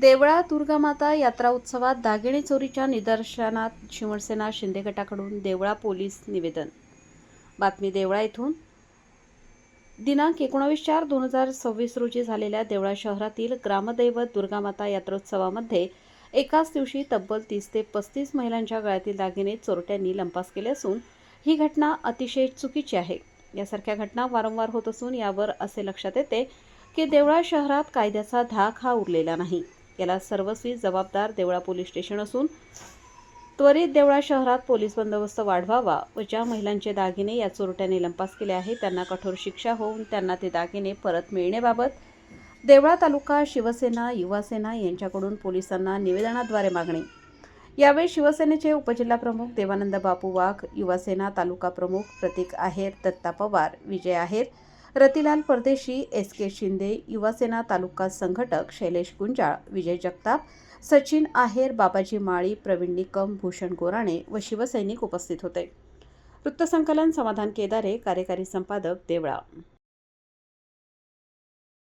देवळा दुर्गामाता यात्रा उत्सवात दागिने चोरीच्या निदर्शनात शिवसेना शिंदे गटाकडून देवळा पोलीस निवेदन। बातमी देवळा येथून दिनांक 19/4/2026 रोजी झालेल्या देवळा शहरातील ग्रामदैवत दुर्गामाता यात्रोत्सवामध्ये एकाच दिवशी तब्बल 30 ते 35 महिलांच्या गळ्यातील दागिने चोरट्यांनी लंपास केले असून ही घटना अतिशय चुकीची आहे। यासारख्या घटना वारंवार होत असून यावर असे लक्षात येते की देवळा शहरात कायद्याचा धाक हा उरलेला नाही। याला सर्वस्वी जबाबदार देवळा पोलीस स्टेशन असून त्वरित देवळा शहरात पोलीस बंदोबस्त वाढवावा व ज्या महिलांचे दागिने या चोरट्यांनी लंपास केले आहेत त्यांना कठोर शिक्षा होऊन त्यांना ते दागिने परत मिळण्याबाबत देवळा तालुका शिवसेना युवासेना यांच्याकडून पोलिसांना निवेदनाद्वारे मागणी। यावेळी शिवसेनेचे उपजिल्हाप्रमुख देवानंद बापू वाघ, युवासेना तालुका प्रमुख प्रतीक आहेर, दत्ता पवार, विजय आहेर, रतिलाल परदेशी, SK शिंदे, युवासेना तालुका संघटक शैलेश गुंजाळ, विजय जगताप, सचिन आहेर, बाबाजी माळी, प्रवीण निकम, भूषण गोराणे व शिवसैनिक उपस्थित होते। वृत्तसंकलन समाधान केदारे, कार्यकारी संपादक देवळा।